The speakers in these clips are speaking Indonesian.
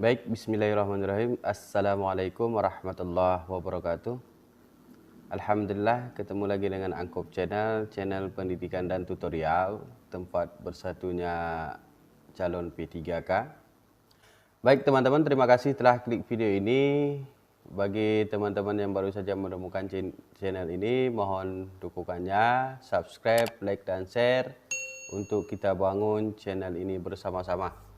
Baik, bismillahirrahmanirrahim. Assalamualaikum warahmatullahi wabarakatuh. Alhamdulillah, ketemu lagi dengan Angkop channel pendidikan dan tutorial, tempat bersatunya calon P3K. Baik teman-teman, terima kasih telah klik video ini. Bagi teman-teman yang baru saja menemukan channel ini, mohon dukungannya, subscribe, like, dan share untuk kita bangun channel ini bersama-sama.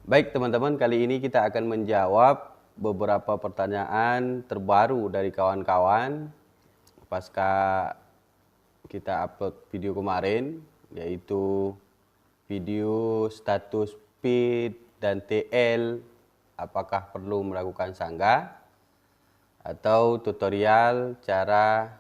Baik teman-teman, kali ini kita akan menjawab beberapa pertanyaan terbaru dari kawan-kawan pasca kita upload video kemarin, yaitu video status P dan TL apakah perlu melakukan sanggah, atau tutorial cara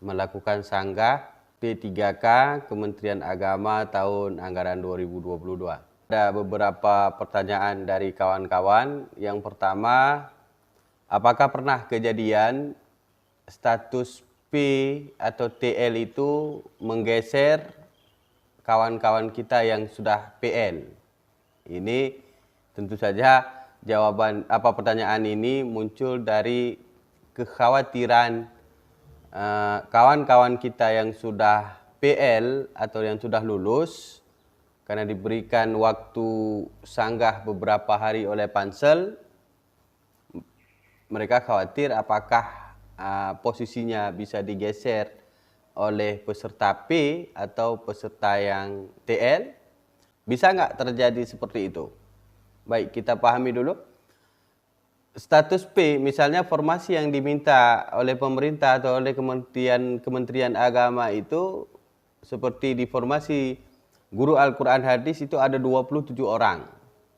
melakukan sanggah P3K Kementerian Agama tahun anggaran 2022. Ada beberapa pertanyaan dari kawan-kawan. Yang pertama, apakah pernah kejadian status P atau TL itu menggeser kawan-kawan kita yang sudah PL? Ini tentu saja pertanyaan ini muncul dari kekhawatiran kawan-kawan kita yang sudah PL atau yang sudah lulus, karena diberikan waktu sanggah beberapa hari oleh Pansel. Mereka khawatir apakah posisinya bisa digeser oleh peserta P atau peserta yang TL. Bisa nggak terjadi seperti itu? Baik, kita pahami dulu. Status P, misalnya formasi yang diminta oleh pemerintah atau oleh Kementerian Agama itu, seperti di formasi guru Al-Quran Hadis itu ada 27 orang.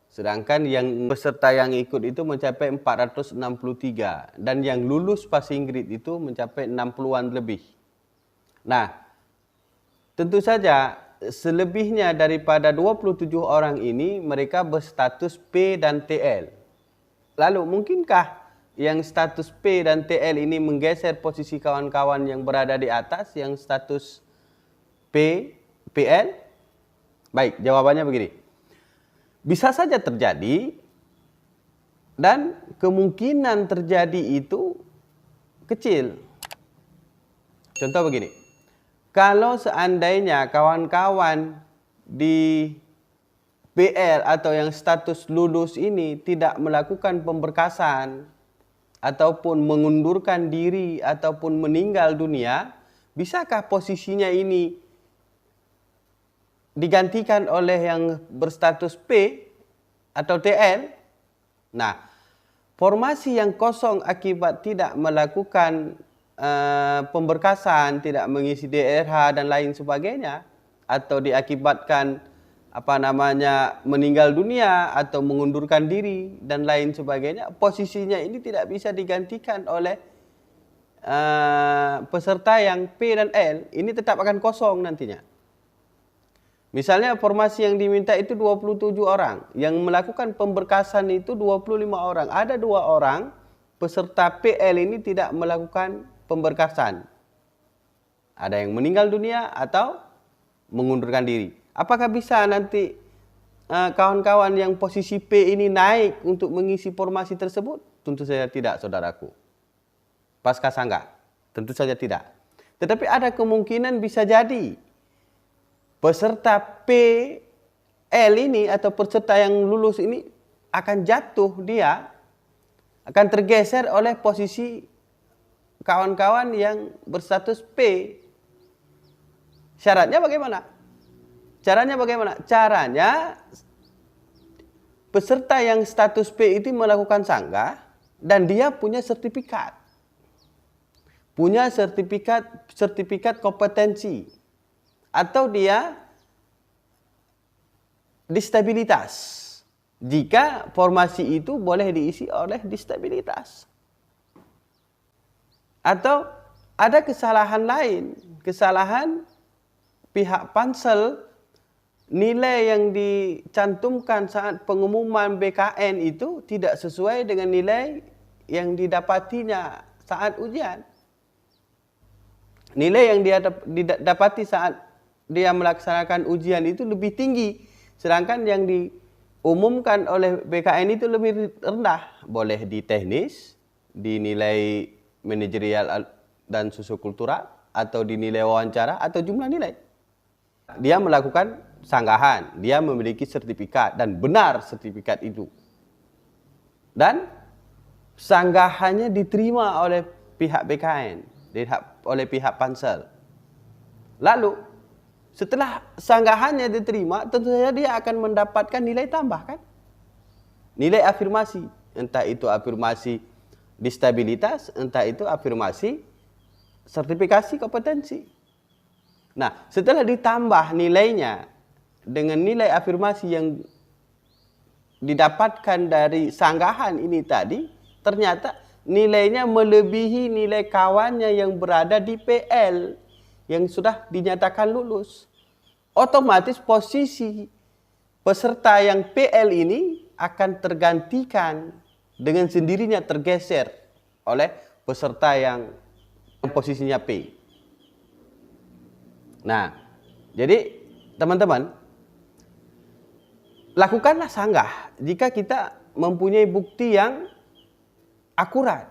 Sedangkan yang peserta yang ikut itu mencapai 463. Dan yang lulus Passinggrade itu mencapai 60-an lebih. Nah, tentu saja selebihnya daripada 27 orang ini mereka berstatus P dan TL. Lalu mungkinkah yang status P dan TL ini menggeser posisi kawan-kawan yang berada di atas yang status PL? Baik, jawabannya begini. Bisa saja terjadi, dan kemungkinan terjadi itu kecil. Contoh begini. Kalau seandainya kawan-kawan di PL atau yang status lulus ini tidak melakukan pemberkasan ataupun mengundurkan diri ataupun meninggal dunia, bisakah posisinya ini digantikan oleh yang berstatus P atau TL? Nah, formasi yang kosong akibat tidak melakukan pemberkasan, tidak mengisi DRH dan lain sebagainya, atau diakibatkan meninggal dunia atau mengundurkan diri dan lain sebagainya, posisinya ini tidak bisa digantikan oleh peserta yang P dan L. Ini tetap akan kosong nantinya. Misalnya formasi yang diminta itu 27 orang, yang melakukan pemberkasan itu 25 orang. Ada 2 orang peserta PL ini tidak melakukan pemberkasan. Ada yang meninggal dunia atau mengundurkan diri. Apakah bisa nanti kawan-kawan yang posisi P ini naik untuk mengisi formasi tersebut? Tentu saja tidak, saudaraku. Pasca sanggah, tentu saja tidak. Tetapi ada kemungkinan bisa jadi peserta PL ini atau peserta yang lulus ini akan jatuh, dia akan tergeser oleh posisi kawan-kawan yang berstatus P. Syaratnya bagaimana? Caranya peserta yang status P itu melakukan sanggah dan dia punya sertifikat. Punya sertifikat kompetensi. Atau dia disabilitas. Jika formasi itu boleh diisi oleh disabilitas. Atau ada kesalahan lain, kesalahan pihak Pansel, nilai yang dicantumkan saat pengumuman BKN itu tidak sesuai dengan nilai yang didapatinya saat ujian. Nilai yang dia didapati saat dia melaksanakan ujian itu lebih tinggi, sedangkan yang diumumkan oleh BKN itu lebih rendah. Boleh di teknis, di nilai manajerial dan sosiokultural, atau di nilai wawancara, atau jumlah nilai. Dia melakukan sanggahan, dia memiliki sertifikat, dan benar sertifikat itu. Dan sanggahannya diterima oleh pihak BKN, oleh pihak Pansel. Lalu, setelah sanggahannya diterima, tentu saja dia akan mendapatkan nilai tambah, kan? Nilai afirmasi. Entah itu afirmasi distabilitas, entah itu afirmasi sertifikasi kompetensi. Nah, setelah ditambah nilainya dengan nilai afirmasi yang didapatkan dari sanggahan ini tadi, ternyata nilainya melebihi nilai kawannya yang berada di PL yang sudah dinyatakan lulus. Otomatis posisi peserta yang PL ini akan tergantikan dengan sendirinya, tergeser oleh peserta yang posisinya P. Nah, jadi teman-teman, lakukanlah sanggah jika kita mempunyai bukti yang akurat.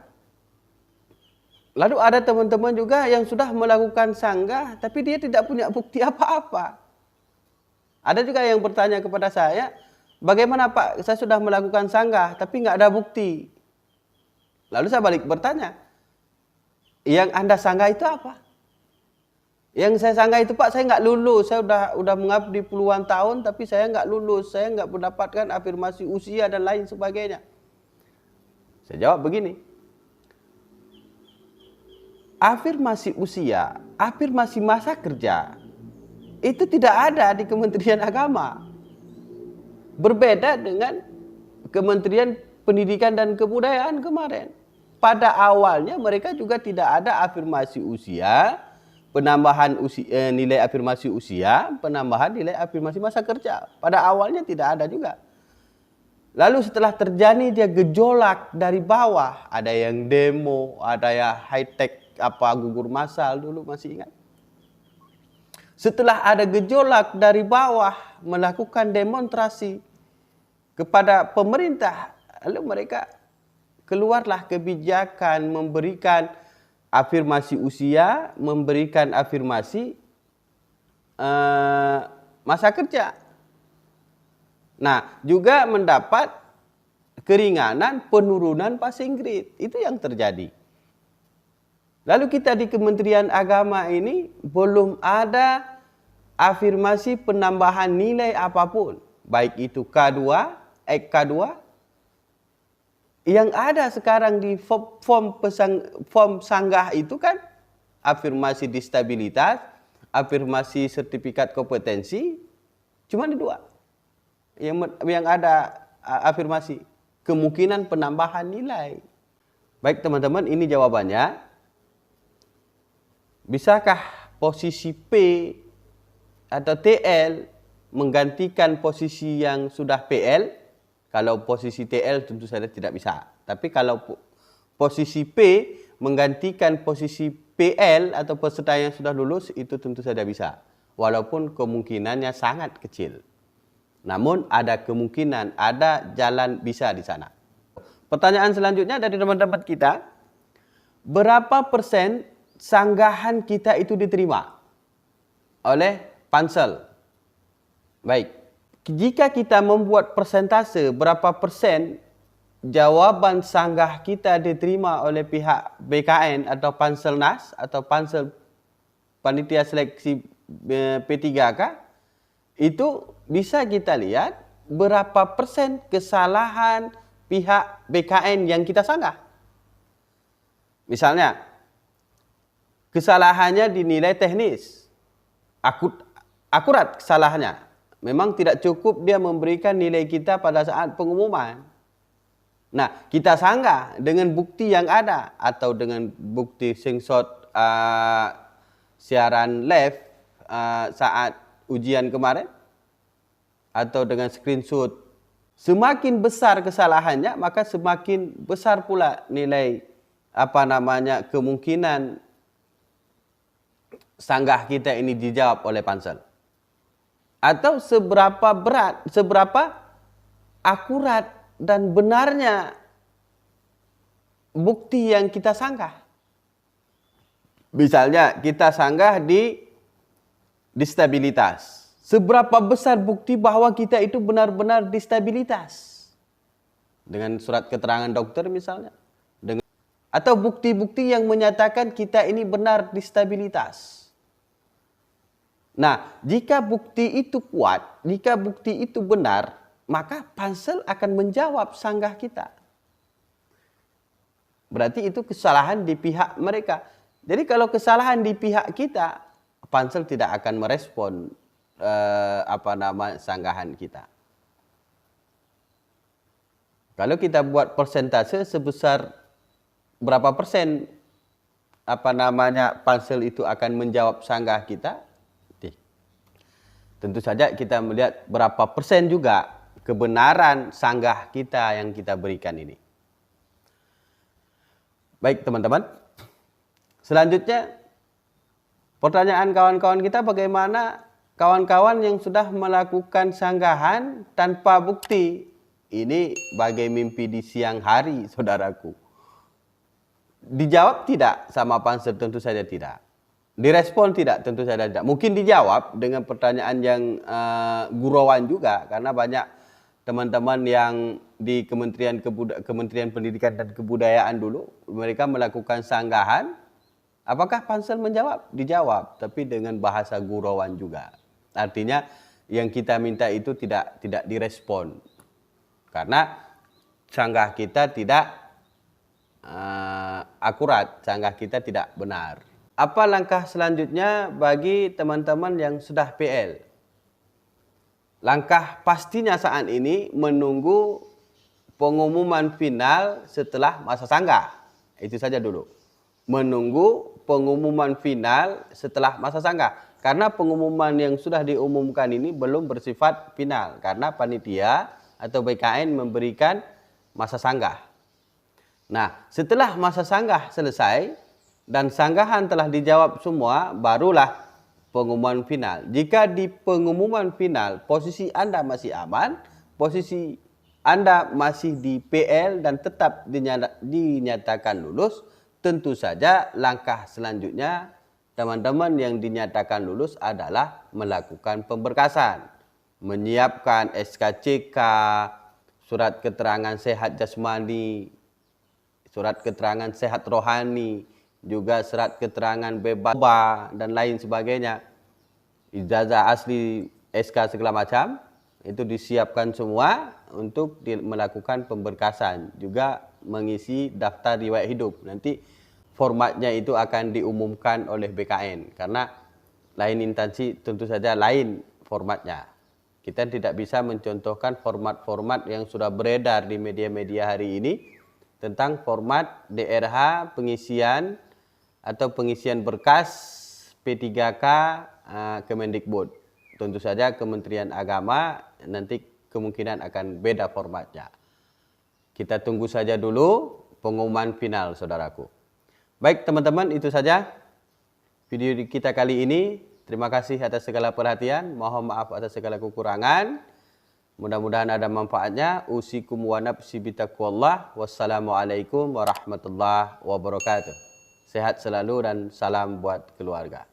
Lalu ada teman-teman juga yang sudah melakukan sanggah tapi dia tidak punya bukti apa-apa. Ada juga yang bertanya kepada saya, bagaimana Pak, saya sudah melakukan sanggah tapi nggak ada bukti. Lalu saya balik bertanya, yang Anda sanggah itu apa? Yang saya sanggah itu, Pak, saya nggak lulus, saya udah mengabdi puluhan tahun tapi saya nggak lulus, saya nggak mendapatkan afirmasi usia dan lain sebagainya. Saya jawab begini, afirmasi usia, afirmasi masa kerja, itu tidak ada di Kementerian Agama. Berbeda dengan Kementerian Pendidikan dan Kebudayaan kemarin. Pada awalnya mereka juga tidak ada afirmasi usia, penambahan usia, nilai afirmasi usia, penambahan nilai afirmasi masa kerja. Pada awalnya tidak ada juga. Lalu setelah terjadi dia gejolak dari bawah, ada yang demo, ada yang high-tech, gugur massal dulu, masih ingat? Setelah ada gejolak dari bawah melakukan demonstrasi kepada pemerintah, lalu mereka keluarlah kebijakan memberikan afirmasi usia, memberikan afirmasi masa kerja. Nah, juga mendapat keringanan penurunan passing grade. Itu yang terjadi. Lalu kita di Kementerian Agama ini belum ada afirmasi penambahan nilai apapun. Baik itu K2, K2. Yang ada sekarang di form sanggah itu kan afirmasi distabilitas, afirmasi sertifikat kompetensi, cuma ada 2. Yang ada afirmasi kemungkinan penambahan nilai. Baik teman-teman, ini jawabannya. Bisakah posisi P atau TL menggantikan posisi yang sudah PL? Kalau posisi TL tentu saja tidak bisa. Tapi kalau posisi P menggantikan posisi PL atau peserta yang sudah lulus, itu tentu saja bisa. Walaupun kemungkinannya sangat kecil. Namun ada kemungkinan, ada jalan bisa di sana. Pertanyaan selanjutnya dari teman-teman kita. Berapa persen sanggahan kita itu diterima oleh Pansel? Baik, jika kita membuat persentase berapa persen jawaban sanggah kita diterima oleh pihak BKN atau Panselnas atau Pansel Panitia Seleksi P3K, itu bisa kita lihat berapa persen kesalahan pihak BKN yang kita sanggah. Misalnya, kesalahannya dinilai teknis, akurat kesalahannya. Memang tidak cukup dia memberikan nilai kita pada saat pengumuman. Nah, kita sanggah dengan bukti yang ada atau dengan bukti screenshot siaran live saat ujian kemarin atau dengan screenshot. Semakin besar kesalahannya, maka semakin besar pula nilai kemungkinan sanggah kita ini dijawab oleh Pansel. Atau seberapa berat, seberapa akurat dan benarnya bukti yang kita sanggah. Misalnya kita sanggah di distabilitas. Seberapa besar bukti bahwa kita itu benar-benar distabilitas? Dengan surat keterangan dokter misalnya. Atau bukti-bukti yang menyatakan kita ini benar distabilitas. Nah, jika bukti itu kuat, jika bukti itu benar, maka pansel akan menjawab sanggah kita. Berarti itu kesalahan di pihak mereka. Jadi kalau kesalahan di pihak kita, pansel tidak akan merespon sanggahan kita. Kalau kita buat persentase sebesar berapa persen pansel itu akan menjawab sanggah kita, tentu saja kita melihat berapa persen juga kebenaran sanggah kita yang kita berikan ini. Baik teman-teman, selanjutnya pertanyaan kawan-kawan kita, bagaimana kawan-kawan yang sudah melakukan sanggahan tanpa bukti? Ini bagai mimpi di siang hari, saudaraku. Dijawab tidak sama pansel? Tentu saja tidak. Direspon tidak? Tentu saja tidak. Mungkin dijawab dengan pertanyaan yang gurauan juga, karena banyak teman-teman yang di Kementerian Pendidikan dan Kebudayaan dulu, mereka melakukan sanggahan. Apakah pansel menjawab? Dijawab, tapi dengan bahasa gurauan juga. Artinya yang kita minta itu tidak direspon. Karena sanggah kita tidak akurat, sanggah kita tidak benar. Apa langkah selanjutnya bagi teman-teman yang sudah PL? Langkah pastinya saat ini menunggu pengumuman final setelah masa sanggah. Itu saja dulu. Menunggu pengumuman final setelah masa sanggah. Karena pengumuman yang sudah diumumkan ini belum bersifat final. Karena panitia atau BKN memberikan masa sanggah. Nah, setelah masa sanggah selesai dan sanggahan telah dijawab semua, barulah pengumuman final. Jika di pengumuman final posisi Anda masih aman, posisi Anda masih di PL dan tetap dinyatakan lulus, tentu saja langkah selanjutnya teman-teman yang dinyatakan lulus adalah melakukan pemberkasan. Menyiapkan SKCK, surat keterangan sehat jasmani, surat keterangan sehat rohani, juga surat keterangan bebas dan lain sebagainya. Ijazah asli, SK segala macam, itu disiapkan semua untuk melakukan pemberkasan. Juga mengisi daftar riwayat hidup. Nanti formatnya itu akan diumumkan oleh BKN. Karena lain instansi tentu saja lain formatnya. Kita tidak bisa mencontohkan format-format yang sudah beredar di media-media hari ini tentang format DRH pengisian atau pengisian berkas P3K Kemendikbud. Tentu saja Kementerian Agama nanti kemungkinan akan beda formatnya. Kita tunggu saja dulu pengumuman final, saudaraku. Baik teman-teman, itu saja video kita kali ini. Terima kasih atas segala perhatian. Mohon maaf atas segala kekurangan. Mudah-mudahan ada manfaatnya. Usikum wa nafsi bitaqwallah. Wassalamualaikum warahmatullahi wabarakatuh. Sehat selalu dan salam buat keluarga.